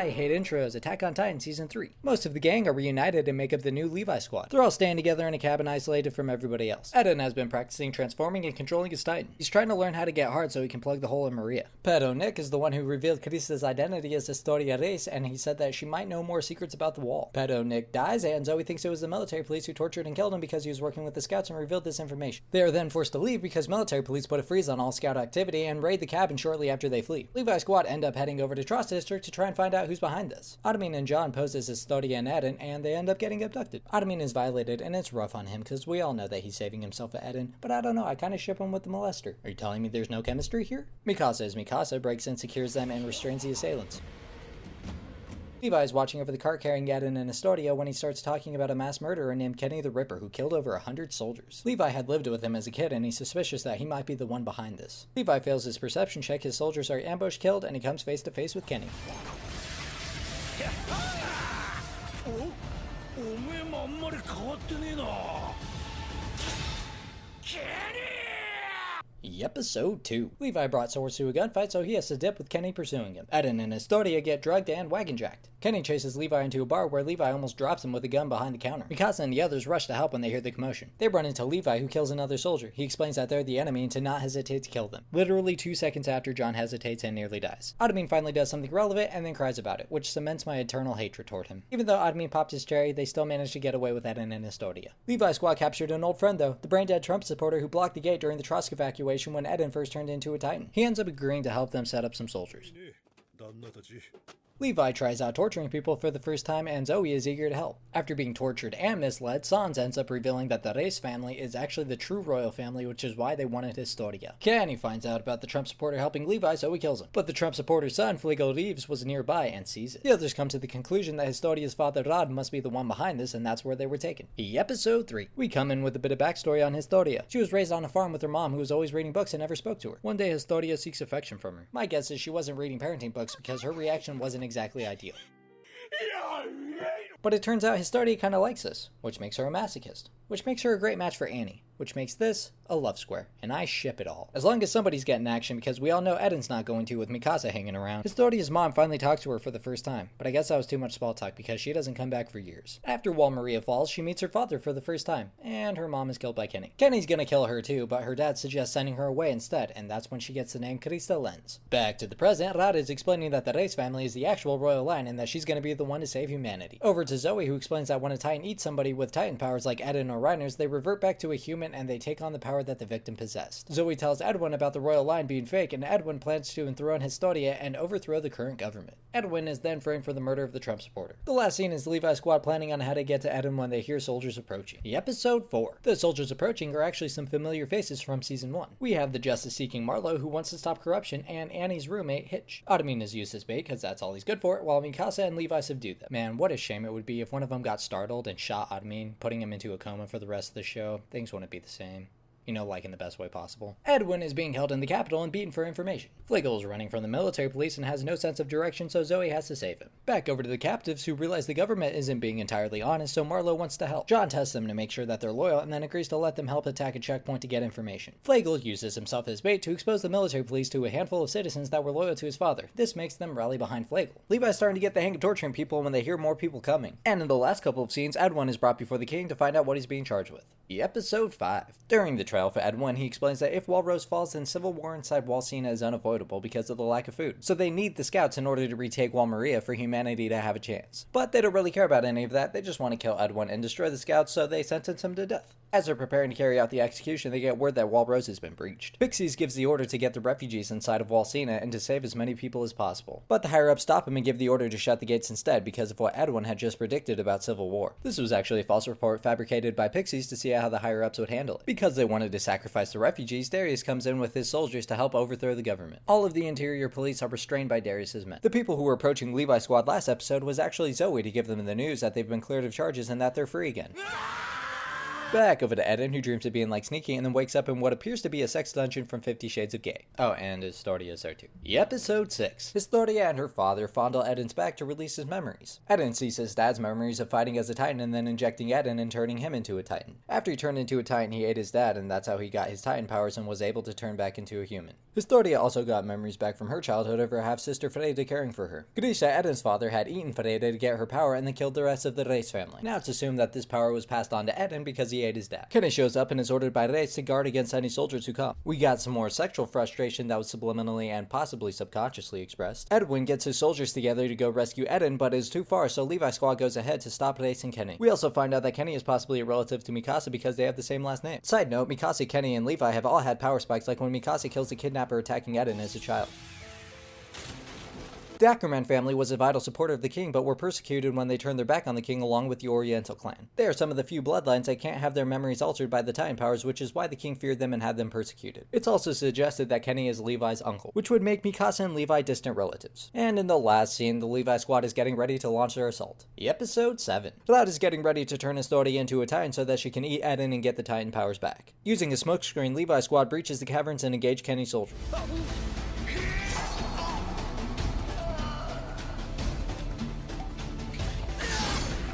I hate intros, Attack on Titan Season 3. Most of the gang are reunited and make up the new Levi squad. They're all staying together in a cabin isolated from everybody else. Eden has been practicing transforming and controlling his Titan. He's trying to learn how to get hard so he can plug the hole in Maria. Pedo Nick is the one who revealed Krista's identity as Historia Reis, and he said that she might know more secrets about the wall. Pedo Nick dies, and Zoe thinks it was the military police who tortured and killed him because he was working with the scouts and revealed this information. They are then forced to leave because military police put a freeze on all scout activity and raid the cabin shortly after they flee. Levi squad end up heading over to Trost District to try and find out who's behind this. Armin and John pose as Historia and Eden, and they end up getting abducted. Armin is violated, and it's rough on him because we all know that he's saving himself for Eden, but I don't know, I kind of ship him with the molester. Are you telling me there's no chemistry here? Mikasa is Mikasa, breaks in, secures them, and restrains the assailants. Levi is watching over the cart carrying Eden and Historia when he starts talking about a mass murderer named Kenny the Ripper who killed over 100 soldiers. Levi had lived with him as a kid and he's suspicious that he might be the one behind this. Levi fails his perception check, his soldiers are ambushed, killed, and he comes face to face with Kenny. Episode 2. Levi brought swords to a gunfight, so he has to dip with Kenny pursuing him. Eden and Historia get drugged and wagon jacked. Kenny chases Levi into a bar where Levi almost drops him with a gun behind the counter. Mikasa and the others rush to help when they hear the commotion. They run into Levi, who kills another soldier. He explains that they're the enemy and to not hesitate to kill them. Literally 2 seconds after John hesitates and nearly dies. Armin finally does something relevant and then cries about it, which cements my eternal hatred toward him. Even though Armin popped his cherry, they still managed to get away with Eden and Historia. Levi's squad captured an old friend though, the brain-dead Trump supporter who blocked the gate during the Trosk evacuation when Eden first turned into a Titan. He ends up agreeing to help them set up some soldiers. Levi tries out torturing people for the first time, and Zoe is eager to help. After being tortured and misled, Sans ends up revealing that the Reis family is actually the true royal family, which is why they wanted Historia. Kenny finds out about the Trump supporter helping Levi, so he kills him. But the Trump supporter's son, Flegel Reeves, was nearby and sees it. The others come to the conclusion that Historia's father Rad must be the one behind this, and that's where they were taken. Episode 3. We come in with a bit of backstory on Historia. She was raised on a farm with her mom, who was always reading books and never spoke to her. One day, Historia seeks affection from her. My guess is she wasn't reading parenting books because her reaction wasn't exactly ideal. But it turns out Historia kinda likes this, which makes her a masochist, which makes her a great match for Annie, which makes this a love square, and I ship it all. As long as somebody's getting action, because we all know Eden's not going to with Mikasa hanging around. Historia's mom finally talks to her for the first time, but I guess that was too much small talk because she doesn't come back for years. After Wall Maria falls, she meets her father for the first time, and her mom is killed by Kenny. Kenny's gonna kill her too, but her dad suggests sending her away instead, and that's when she gets the name Krista Lenz. Back to the present, Rad is explaining that the Reis family is the actual royal line and that she's gonna be the one to save humanity. Over to Zoe, who explains that when a Titan eats somebody with Titan powers like Eden or Reiner's, they revert back to a human and they take on the power that the victim possessed. Zoe tells Edwin about the royal line being fake, and Edwin plans to enthrone Historia and overthrow the current government. Edwin is then framed for the murder of the Trump supporter. The last scene is Levi's squad planning on how to get to Eden when they hear soldiers approaching. Episode 4. The soldiers approaching are actually some familiar faces from Season 1. We have the justice-seeking Marlowe, who wants to stop corruption, and Annie's roommate, Hitch. Armin is used as bait, because that's all he's good for, while Mikasa and Levi subdue them. Man, what a shame it would be if one of them got startled and shot Armin, putting him into a coma for the rest of the show. Things wouldn't be the same. You know, like in the best way possible. Edwin is being held in the capital and beaten for information. Flegel is running from the military police and has no sense of direction, so Zoe has to save him. Back over to the captives, who realize the government isn't being entirely honest, so Marlowe wants to help. John tests them to make sure that they're loyal and then agrees to let them help attack a checkpoint to get information. Flegel uses himself as bait to expose the military police to a handful of citizens that were loyal to his father. This makes them rally behind Flegel. Levi's starting to get the hang of torturing people when they hear more people coming. And in the last couple of scenes, Edwin is brought before the king to find out what he's being charged with. Episode 5. During the trial for Edwin, he explains that if Walrose falls, then civil war inside Walsina is unavoidable because of the lack of food. So they need the scouts in order to retake Wall Maria for humanity to have a chance. But they don't really care about any of that, they just want to kill Edwin and destroy the scouts, so they sentence him to death. As they're preparing to carry out the execution, they get word that Walrose has been breached. Pixies gives the order to get the refugees inside of Walsina and to save as many people as possible. But the higher-ups stop him and give the order to shut the gates instead because of what Edwin had just predicted about civil war. This was actually a false report fabricated by Pixies to see how the higher-ups would handle it. Because they wanted to sacrifice the refugees, Darius comes in with his soldiers to help overthrow the government. All of the interior police are restrained by Darius's men. The people who were approaching Levi's squad last episode was actually Zoe to give them the news that they've been cleared of charges and that they're free again. Back over to Eden, who dreams of being like Sneaky and then wakes up in what appears to be a sex dungeon from 50 Shades of Gay. Oh, and Historia is there too. Episode 6. Historia and her father fondle Eden's back to release his memories. Eden sees his dad's memories of fighting as a Titan and then injecting Eden and turning him into a Titan. After he turned into a Titan, he ate his dad, and that's how he got his Titan powers and was able to turn back into a human. Historia also got memories back from her childhood of her half-sister Freda caring for her. Grisha, Eden's father, had eaten Freda to get her power and then killed the rest of the Reis family. Now it's assumed that this power was passed on to Eden because he ate his dad. Kenny shows up and is ordered by Reis to guard against any soldiers who come. We got some more sexual frustration that was subliminally and possibly subconsciously expressed. Edwin gets his soldiers together to go rescue Eden, but is too far, so Levi's squad goes ahead to stop Reis and Kenny. We also find out that Kenny is possibly a relative to Mikasa because they have the same last name. Side note, Mikasa, Kenny, and Levi have all had power spikes, like when Mikasa kills the kidnapper attacking Eden as a child. The Ackerman family was a vital supporter of the king, but were persecuted when they turned their back on the king along with the Oriental clan. They are some of the few bloodlines that can't have their memories altered by the Titan powers, which is why the king feared them and had them persecuted. It's also suggested that Kenny is Levi's uncle, which would make Mikasa and Levi distant relatives. And in the last scene, the Levi squad is getting ready to launch their assault. Episode 7. Cloud is getting ready to turn Historia into a Titan so that she can eat Eden and get the Titan powers back. Using a smokescreen, Levi's squad breaches the caverns and engage Kenny's soldiers.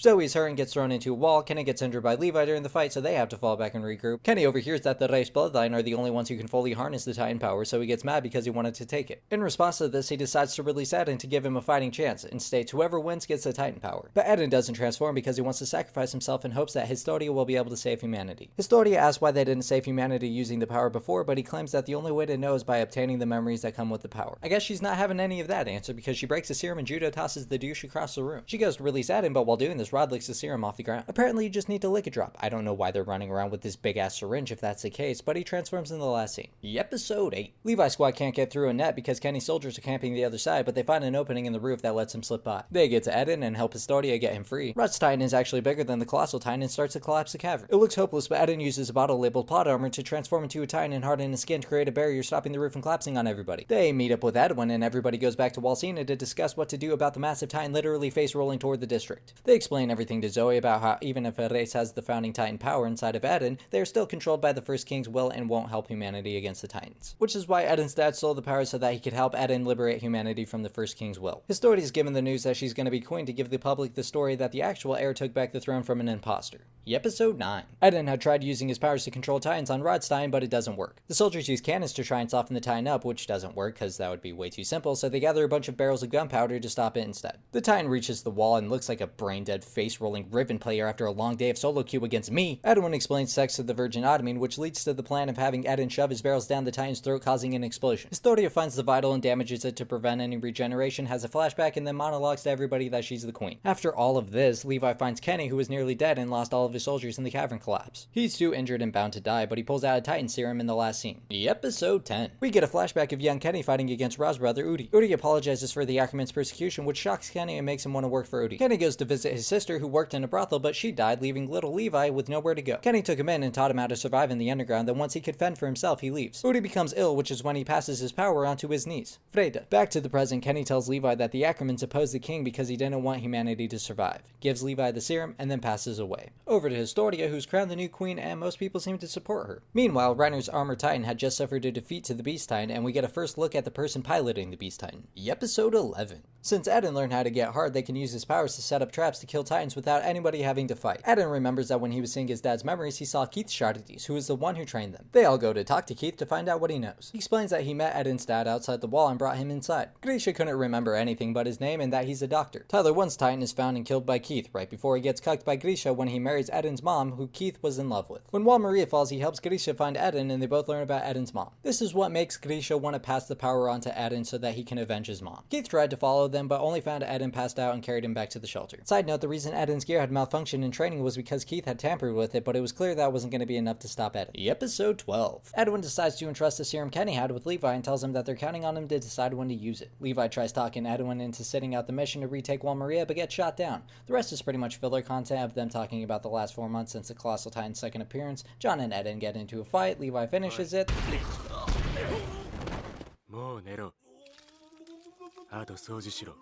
Zoe's hurt and gets thrown into a wall. Kenny gets injured by Levi during the fight, so they have to fall back and regroup. Kenny overhears that the Reis bloodline are the only ones who can fully harness the Titan power, so he gets mad because he wanted to take it. In response to this, he decides to release Eden to give him a fighting chance, and states whoever wins gets the Titan power. But Eden doesn't transform because he wants to sacrifice himself in hopes that Historia will be able to save humanity. Historia asks why they didn't save humanity using the power before, but he claims that the only way to know is by obtaining the memories that come with the power. I guess she's not having any of that answer because she breaks the serum and Judo tosses the douche across the room. She goes to release Eden, but while doing this, Rod licks the serum off the ground. Apparently you just need to lick a drop. I don't know why they're running around with this big ass syringe if that's the case, but he transforms in the last scene. Episode 8. Levi's squad can't get through a net because Kenny's soldiers are camping the other side, but they find an opening in the roof that lets him slip by. They get to Eden and help Historia get him free. Rod's Titan is actually bigger than the Colossal Titan and starts to collapse the cavern. It looks hopeless, but Eden uses a bottle labeled plot armor to transform into a Titan and harden his skin to create a barrier stopping the roof from collapsing on everybody. They meet up with Edwin and everybody goes back to Walsina to discuss what to do about the massive Titan literally face rolling toward the district. They explain everything to Zoe about how even if a race has the founding Titan power inside of Eden, they are still controlled by the First King's will and won't help humanity against the Titans. Which is why Eden's dad stole the power so that he could help Eden liberate humanity from the First King's will. Historia is given the news that she's going to be queen to give the public the story that the actual heir took back the throne from an imposter. Episode 9. Eden had tried using his powers to control Titans on Rod's Titan, but it doesn't work. The soldiers use cannons to try and soften the Titan up, which doesn't work because that would be way too simple, so they gather a bunch of barrels of gunpowder to stop it instead. The Titan reaches the wall and looks like a brain-dead face-rolling Riven player after a long day of solo queue against me. Edwin explains sex to the Virgin Ottoman, which leads to the plan of having Eden shove his barrels down the Titan's throat, causing an explosion. Historia finds the vital and damages it to prevent any regeneration, has a flashback, and then monologues to everybody that she's the queen. After all of this, Levi finds Kenny, who is nearly dead and lost all of his soldiers in the cavern collapse. He's too injured and bound to die, but he pulls out a Titan serum in the last scene. Episode 10. We get a flashback of young Kenny fighting against Ra's brother Udi. Udi apologizes for the Ackerman's persecution, which shocks Kenny and makes him want to work for Udi. Kenny goes to visit his sister, who worked in a brothel, but she died, leaving little Levi with nowhere to go. Kenny took him in and taught him how to survive in the underground, then once he could fend for himself, he leaves. Udi becomes ill, which is when he passes his power onto his niece, Freda. Back to the present, Kenny tells Levi that the Ackermans opposed the king because he didn't want humanity to survive, gives Levi the serum, and then passes away. Over to Historia, who's crowned the new queen, and most people seem to support her. Meanwhile, Reiner's armored Titan had just suffered a defeat to the Beast Titan, and we get a first look at the person piloting the Beast Titan. Episode 11. Since Eden learned how to get hard, they can use his powers to set up traps to kill Titans without anybody having to fight. Eden remembers that when he was seeing his dad's memories, he saw Keith Shardides, who is the one who trained them. They all go to talk to Keith to find out what he knows. He explains that he met Eden's dad outside the wall and brought him inside. Grisha couldn't remember anything but his name and that he's a doctor. Tyler One's Titan is found and killed by Keith right before he gets cucked by Grisha when he marries Eden's mom, who Keith was in love with. When Wal Maria falls, he helps Grisha find Eden and they both learn about Eden's mom. This is what makes Grisha want to pass the power on to Eden so that he can avenge his mom. Keith tried to follow them but only found Eden passed out and carried him back to the shelter. Side note, the reason Eden's gear had malfunctioned in training was because Keith had tampered with it, but it was clear that wasn't going to be enough to stop Eden. Episode 12. Edwin decides to entrust the serum Kenny had with Levi and tells him that they're counting on him to decide when to use it. Levi tries talking Edwin into sitting out the mission to retake Wal Maria but gets shot down. The rest is pretty much filler content of them talking about the last 4 months since the Colossal Titan's second appearance. John and Eden get into a fight, Levi finishes it.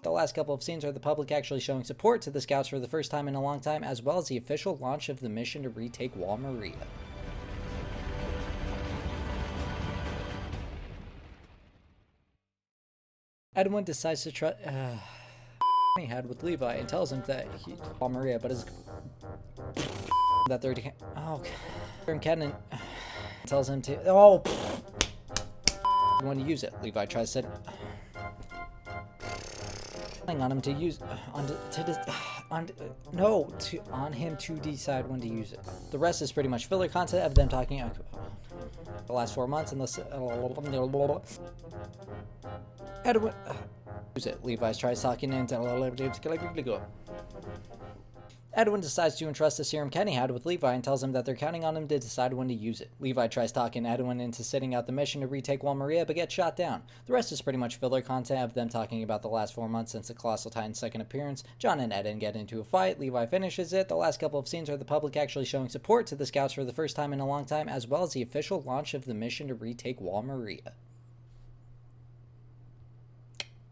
The last couple of scenes are the public actually showing support to the scouts for the first time in a long time, as well as the official launch of the mission to retake Wal Maria. Edwin decides to trust he had with Levi and tells him that he Wal Maria, but is that they're Cannon tells him to when to use it. Levi tries to on him to use on him to decide when to use it. The rest is pretty much filler content of them talking the last 4 months unless Edwin use it. Levi tries talking into Edwin decides to entrust the serum Kenny had with Levi and tells him that they're counting on him to decide when to use it. Levi tries talking Edwin into sitting out the mission to retake Wall Maria, but gets shot down. The rest is pretty much filler content of them talking about the last 4 months since the Colossal Titan's second appearance. John and Eden get into a fight. Levi finishes it. The last couple of scenes are the public actually showing support to the scouts for the first time in a long time, as well as the official launch of the mission to retake Wall Maria.